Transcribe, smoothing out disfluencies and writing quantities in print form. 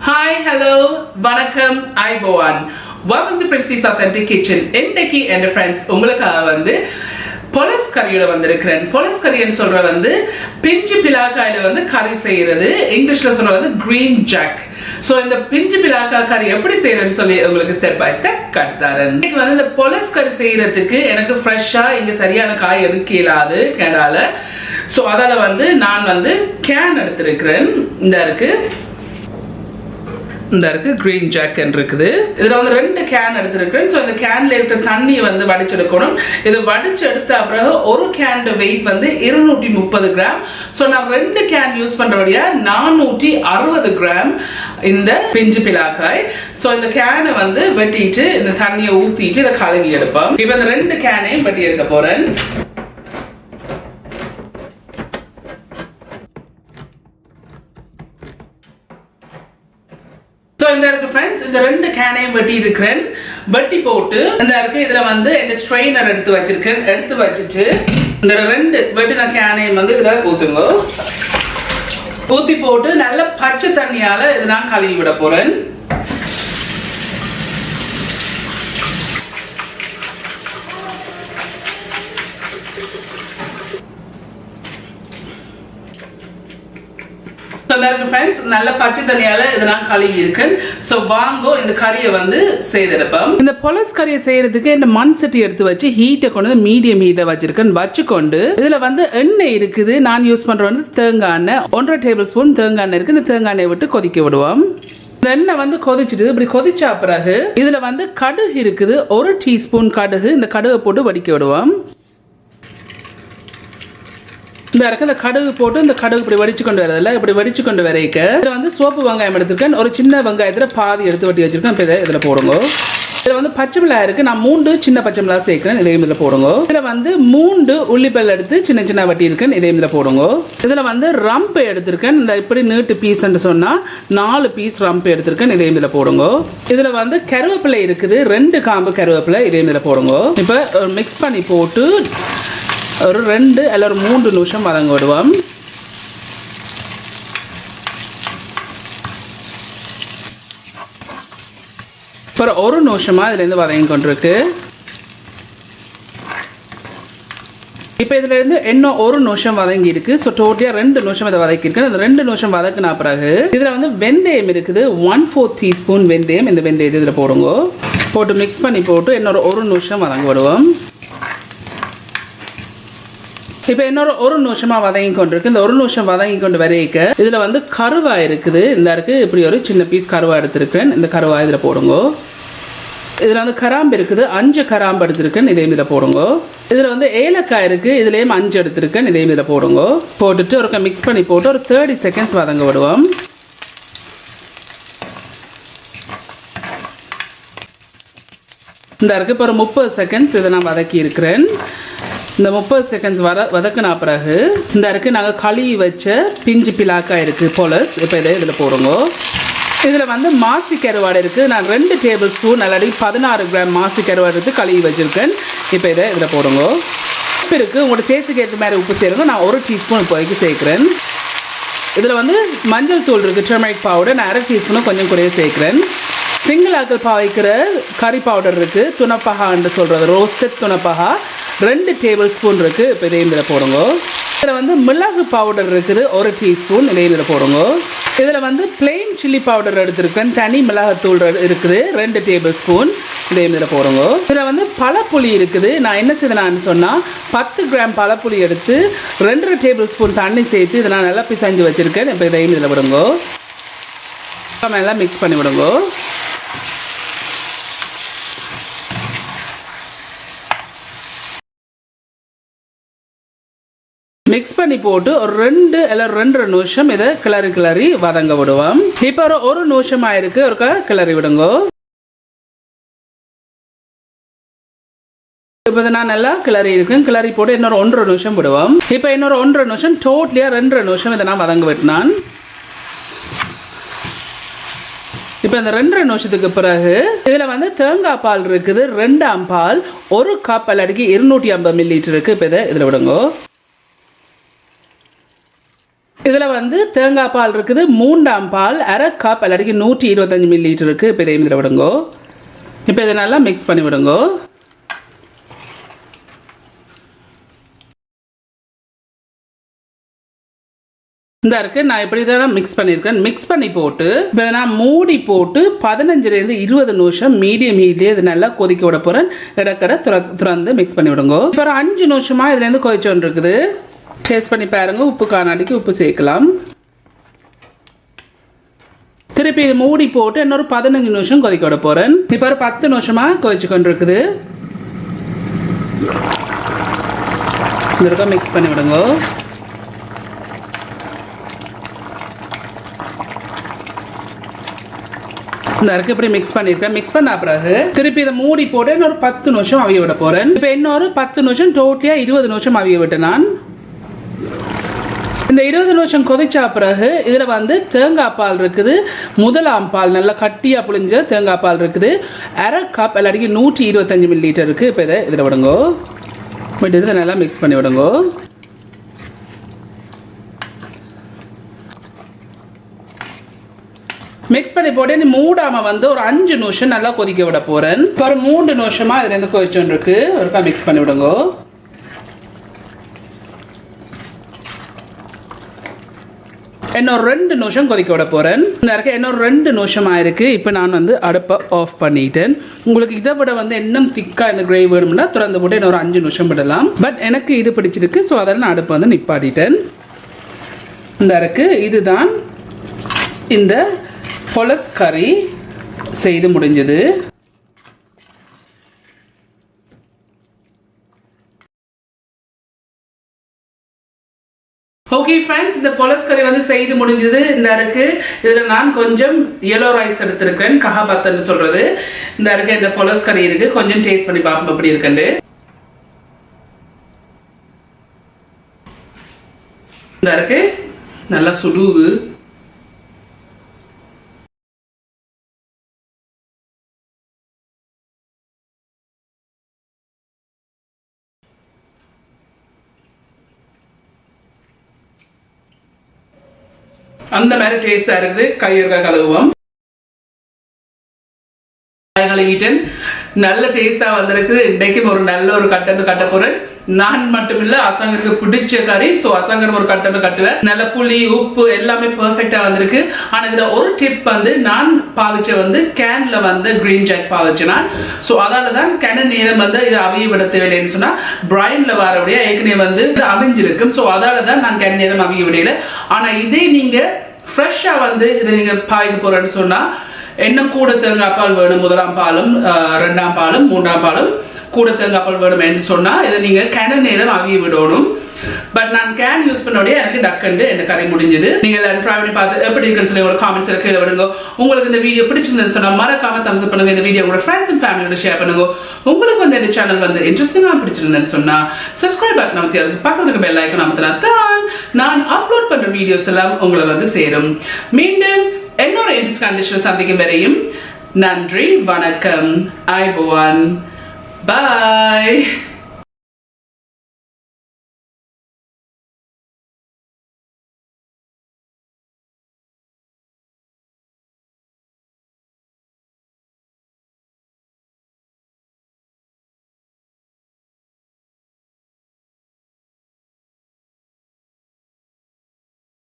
Hi, hello, வணக்கம், ஐபோவான். Welcome to Princess Authentic Kitchen. இன்னைக்கு என் friends உங்களுக்காக பொலஸ் கறியோட வந்திருக்கிறேன். பொலஸ் கறின்னு சொல்ற பிஞ்சு பிலாக்காயில கறி செய்யறது, இங்கிலீஷ்ல சொல்ற கிரீன் ஜாக். ஸோ இந்த பிஞ்சு பிலாக்கா கறி எப்படி செய்யறதுன்னு சொல்லி உங்களுக்கு ஸ்டெப் பை ஸ்டெப் கட்டுத்தரேன். இன்னைக்கு இந்த பொலஸ் கறி செய்யறதுக்கு எனக்கு ஃப்ரெஷ்ஷா இங்க சரியான காய் எடுக்க இயலாது கேடால. ஸோ அதால நான் கேன் எடுத்திருக்கிறேன். இந்த இருக்கு கிரீன் ஜாக் இருக்குது. இதுல ரெண்டு கேன் எடுத்திருக்கிறேன். ஸோ இந்த கேன்ல இருக்கிற தண்ணியை வடிச்செடுக்கணும். இது வடிச்சு எடுத்த பிறகு ஒரு கேன் வெயிட் 230 கிராம். ஸோ நான் ரெண்டு கேன் யூஸ் பண்றபடியா 460 கிராம் இந்த பிஞ்சு பிலாக்காய். ஸோ இந்த கேனை வெட்டிட்டு இந்த தண்ணியை ஊத்திட்டு இதை கழுவி எடுப்போம். இப்போ இந்த ரெண்டு கேனையும் வெட்டி எடுக்க போறேன். இந்த ரெண்டு கேனையும் வெட்டி இருக்கிறேன். வெட்டி போட்டு இதுல இந்த ஸ்ட்ரெயினர் எடுத்து வச்சிருக்கேன். எடுத்து வச்சுட்டு இந்த ரெண்டு வெட்டின கேனையும் இதுல ஊத்துங்க. ஊத்தி போட்டு நல்ல பச்சை தண்ணியால இதை நான் கழுவி விட போறேன். நல்ல பச்சை தண்ணியால இதை நான் கழுவி இருக்கேன். சோ வாங்கோ இந்த கறியை செய்திருப்போம். இந்த பொலஸ் கறியை செய்யறதுக்கு இந்த மண் சட்டி எடுத்து வச்சு ஹீட்டை கொண்டு மீடியம் ஹீட்டை வச்சிருக்கேன். வச்சுக்கொண்டு இதுல எண்ணெய் இருக்குது. நான் யூஸ் பண்றது தேங்காய் எண்ணெய். 1.5 டேபிள் ஸ்பூன் தேங்காய் எண்ணெய் இருக்கு. இந்த தேங்காய் எண்ணெய் விட்டு கொதிக்க விடுவோம். எண்ணெய் கொதிச்சுட்டு இப்படி கொதிச்சா பிறகு இதுல கடுகு இருக்குது. 1 டீஸ்பூன் கடுகு. இந்த கடுகை போட்டு வடிக்க விடுவோம். இந்த கடுகு போட்டு இந்த கடுகு இப்படி வடிச்சு கொண்டு வரதில்ல. இப்படி வடிச்சு கொண்டு வரைக்க இதுல சோப்பு வெங்காயம் எடுத்திருக்கேன். ஒரு சின்ன வெங்காயத்துல பாதி எடுத்து வட்டி வச்சிருக்கேன். இப்போ இதுல போடுங்க. இதுல பச்சை மிளகாய் இருக்கு. நான் 3 சின்ன பச்சை மிளகாய் சேர்க்கிறேன். இதையும் இதுல போடுங்க. இதுல 3 உள்ளிப்பல் எடுத்து சின்ன சின்ன வட்டி இருக்கேன். இதையும் இதுல போடுங்க. இதுல ரம்பு எடுத்திருக்கேன். இந்த இப்படி நீட்டு பீஸ் சொன்னா 4 பீஸ் ரம்பு எடுத்திருக்கேன். இதையும் இதுல போடுங்க. இதுல கருவேப்பிலை இருக்குது. 2 காம்பு கருவேப்பிலை. இதையும் இதுல போடுங்க. இப்ப மிக்ஸ் பண்ணி போட்டு ஒரு 2 அல்லது 3 நிமிஷம் வதங்க விடுவோம். அப்புறம் 1 நிமிஷமா இதுல இருந்து வதங்கி கொண்டிருக்கு. இப்போ இதுல இருந்து இன்னும் 1 நிமிஷம் வதங்கி இருக்கு. ஸோ டோட்டலியா 2 நிமிஷம் இதை வதக்கி இருக்கு. அந்த 2 நிமிஷம் வதக்கின பிறகு இதுல வெந்தயம் இருக்குது. 1/4 டீஸ்பூன் வெந்தயம். இந்த வெந்தயத்தை இதுல போடுங்க. போட்டு மிக்ஸ் பண்ணி போட்டு இன்னொரு 1 நிமிஷம் வதங்க விடுவோம். இப்போ இன்னொரு 1 நிமிஷமா வதங்கி கொண்டிருக்கு. இந்த 1 நிமிஷம் வதங்கி கொண்டு வரைக்க இதுல கருவாய் இருக்குது. இந்த இருக்கு இப்படி ஒரு சின்ன பீஸ் கருவாய் எடுத்திருக்கேன். இந்த கருவாய் இதுல போடுங்க. இதுல கராம்பு இருக்குது. 5 கராம்பு எடுத்திருக்கேன். இதையும் இதுல போடுங்க. இதுல ஏலக்காய் இருக்கு. இதுலயும் 5 எடுத்திருக்கேன். இதையும் இதுல போடுங்க. போட்டுட்டு ஒரு மிக்ஸ் பண்ணி போட்டு ஒரு 30 செகண்ட்ஸ் வதங்க விடுவோம். இந்த இருக்கு இப்போ ஒரு 30 செகண்ட்ஸ் இதை நான் வதக்கி இருக்கிறேன். இந்த 30 செகண்ட்ஸ் வதக்கின பிறகு இந்த இருக்கு நாங்கள் கழுவி வச்ச பிஞ்சு பிலாக்காய் இருக்கு பொலஸ். இப்போ இதை இதில் போடுங்க. இதில் மாசி கருவாடு இருக்குது. நான் 2 டேபிள் ஸ்பூன் அல்லாடி 16 கிராம் மாசி கருவாடு எடுத்து கழுவி வச்சுருக்கேன். இப்போ இதை இதில் போடுங்க. உப்பு இருக்குது. உங்களோட டேஸ்ட்டுக்கு ஏற்ற மாதிரி உப்பு சேருங்க. நான் 1 டீஸ்பூன் இப்போதைக்கு சேர்க்குறேன். இதில் மஞ்சள் தூள் இருக்குது. டர்மரிக் பவுடர் நான் 1/2 டீஸ்பூனும் கொஞ்சம் குறைய சேர்க்குறேன். சிங்கிள் ஆக்கள் பாவிக்கிற கறி பவுடர் இருக்குது. துணப்பகான்னு சொல்கிறது ரோஸ்டட் துணப்பகா 2 டேபிள் ஸ்பூன் இருக்குது. இப்போ இதையும் இதில் போடுங்க. இதில் மிளகு பவுடர் இருக்குது. 1 டீஸ்பூன். இதையும் இதில் போடுங்க. இதில் பிளெயின் சில்லி பவுடர் எடுத்துருக்கேன். தனி மிளகாத்தூள் இருக்குது. 2 டேபிள் ஸ்பூன். இதையும் இதில் போடுங்க. இதில் பழப்புளி இருக்குது. நான் என்ன செய்தேன்னு சொன்னால் 10 கிராம் பழப்புளி எடுத்து 2 டேபிள் ஸ்பூன் தண்ணி சேர்த்து இதை நான் நல்லா பிசைஞ்சு வச்சுருக்கேன். இப்போ இதையும் இதில் விடுங்க. நல்லா மிக்ஸ் பண்ணி விடுங்க. மிக்ஸ் பண்ணி போட்டு ஒரு 2 அல்ல 2.5 நிமிஷம் இதை கிளறி வதங்க விடுவோம். இப்போ ஒரு 1 நிமிஷம் ஆயிருக்கு. ஒரு கிளறி விடுங்க. இப்போ நான் நல்லா கிளறி இருக்கேன். கிளறி போட்டு இன்னொரு 1.5 நிமிஷம் விடுவோம். இப்போ இன்னொரு 1.5 நிமிஷம் டோட்டலியா 2.5 நிமிஷம் இதை நான் வதங்க விட்டுனான். இப்போ இந்த 2.5 நிமிஷத்துக்கு பிறகு இதில் தேங்காய் பால் இருக்குது. 2 அம்பால் 1 கப் அல்லாடிக்கு 250 மில்லி லிட்டர் இருக்கு. இப்போ இதை இதில் விடுங்க. இதில் வந்து தேங்காய் பால் இருக்குது, 3ஆம் பால் அரை கப் இல்லாட்டிக்கு 125 ml இருக்குது. இப்போ இதையும் இதில் விடுங்கோ. இப்போ இதை நல்லா மிக்ஸ் பண்ணி விடுங்கோ. இந்த இருக்கு நான் இப்படி தான் மிக்ஸ் பண்ணியிருக்கேன். மிக்ஸ் பண்ணி போட்டு இப்போ நான் மூடி போட்டு 15லேருந்து 20 நிமிஷம் மீடியம் ஹீட்லேயே இது நல்லா கொதிக்க விட போகிறேன். இடக்கடை திறந்து மிக்ஸ் பண்ணி விடுங்க. இப்போ ஒரு 5 நிமிஷமாக இதுலேருந்து கொதிச்சோன்னு இருக்குது. டேஸ்ட் பண்ணி பாருங்க. உப்பு காணாடிக்கு உப்பு சேர்க்கலாம். திருப்பி இது மூடி போட்டு இன்னொரு 15 நிமிஷம் கொதிக்க விட போகிறேன். இப்போ ஒரு 10 நிமிஷமாக கொதிச்சு கொண்டு இருக்குது. இந்த மிக்ஸ் பண்ணி விடுங்க. இந்த அரைக்கு இப்படி மிக்ஸ் பண்ணியிருக்கேன். மிக்ஸ் பண்ண பிறகு திருப்பி இதை மூடி போட்டு இன்னொரு 10 நிமிஷம் அவிய விட போகிறேன். இப்போ இன்னொரு 10 நிமிஷம் டோட்டலியாக 20 நிமிஷம் அவிய விட்டு நான் இந்த 20 நிமிஷம் கொதிச்சா பிறகு இதில் வந்து தேங்காய் பால் இருக்குது. 1ஆம் பால் நல்லா கட்டியாக புளிஞ்ச தேங்காய் பால் இருக்குது. அரை கப் இல்லாட்டிக்கு 125 ml இருக்குது. இப்போ இதை இதில் விடுங்கோ. பட் இதில் நல்லா மிக்ஸ் பண்ணி விடுங்கோ. மிக்ஸ் பண்ணி போட்டு மூடாம வந்து ஒரு 5 நிமிஷம் நல்லா கொதிக்க விட போறேன். ஒரு 3 நிமிஷமா இதுல இருந்து கொதிச்சோன்னு இருக்கு. ஒருக்கா மிக்ஸ் பண்ணி விடுங்க. இன்னொரு 2 நிமிஷம் கொதிக்க விட போறேன். இந்த இருக்க இன்னொரு 2 நிமிஷம் ஆயிருக்கு. இப்போ நான் வந்து அடுப்பை ஆஃப் பண்ணிட்டேன். உங்களுக்கு இதை விட வந்து இன்னும் திக்கா இந்த கிரேவி வேணும்னா திறந்து போட்டு இன்னொரு 5 நிமிஷம் விடலாம். பட் எனக்கு இது பிடிச்சிருக்கு. ஸோ அதில் நான் அடுப்பை வந்து நிப்பாட்டிட்டேன். இந்த இருக்கு இதுதான் இந்த பொலஸ் கறி செய்து முடிஞ்சது. ஓகே ஃப்ரெண்ட்ஸ், இந்த பொலஸ் கறி வந்து செய்து முடிஞ்சது. இந்த இருக்கு இதில் நான் கொஞ்சம் yellow ரைஸ் எடுத்திருக்கேன். கஹாபத்ன்னு சொல்றது. இந்த இருக்கு இந்த பொலஸ் கறி இருக்கு. கொஞ்சம் டேஸ்ட் பண்ணி பார்ப்போம் எப்படி இருக்குன்னு. இந்த இருக்கு நல்லா சுடுவு. அந்த மாதிரி டேஸ்டா இருக்குது. கையொருக்கா கழுவுவோம். கழுவிட்டேன். நல்ல டேஸ்டா வந்திருக்கு. இன்னைக்கும் ஒரு நல்ல ஒரு கட்டன் கட்ட போறேன். நான் மட்டும் இல்ல, அசங்கருக்கு பிடிச்ச கறி. ஸோ அசங்கர் ஒரு கட்டன் கட்டுவேன். நல்ல புளி உப்பு எல்லாமே பெர்ஃபெக்டா வந்திருக்கு. ஆனா இதுல ஒரு டிப் வந்து நான் பாவிச்ச வந்து கேன்ல வந்து கிரீன் ஜாக் பாவிச்சேன் நான். ஸோ அதால தான் கேன நேரம் வந்து இதை அவிய விட தேவையில்லைன்னு சொன்னா பிரைன்ல வரபடியா ஏற்கனவே வந்து அவிஞ்சிருக்கும். ஸோ அதால தான் நான் கேன் நேரம் அவிய விடையில. ஆனா இதே நீங்க ஃப்ரெஷ்ஷா வந்து இதை நீங்க பாய்க்க போறேன்னு சொன்னா இன்னும் கூட தேங்காய் பால் வேணும். 1ஆம் பாலும் 2ஆம் பாலும் 3ஆம் பாலும் கூட தேங்காய் பால் வேணும் என்று சொன்னா இதை நீங்க கேன நேரம் அவிய விடணும். பட் நான் கேன் யூஸ் பண்ணோடய எனக்கு டக்குண்டு எனக்கு கறி முடிஞ்சது. நீங்க ட்ரை பண்ணி பார்த்து எப்படி இருக்குன்னு சொல்லி ஒரு காமெண்ட்ஸ்ல கீழே விடுங்க. உங்களுக்கு இந்த வீடியோ பிடிச்சிருந்ததுன்னு சொன்னா மறக்காம தம்ஸ் அப் பண்ணுங்க. இந்த வீடியோ உங்களோட ஃப்ரெண்ட்ஸ் அண்ட் ஃபேமிலியோட ஷேர் பண்ணுங்க. உங்களுக்கு வந்து இந்த சேனல் வந்து இன்ட்ரெஸ்டிங்கா பிடிச்சிருந்தேன்னு சொன்னா சப்ஸ்கிரைப் பட்டன் அமைத்தி அதுக்கு பக்கத்துல இருக்க பெல் ஐகான் அமுத்தினா தான் நான் அப்லோட் பண்ற வீடியோஸ் எல்லாம் உங்களை வந்து சேரும். மீண்டும் இன்னொரு இன்ட்ரெஸ்ட் கண்டிஷன் சந்திக்கும் வரையும் நன்றி, வணக்கம், ஐபோவான், பாய்.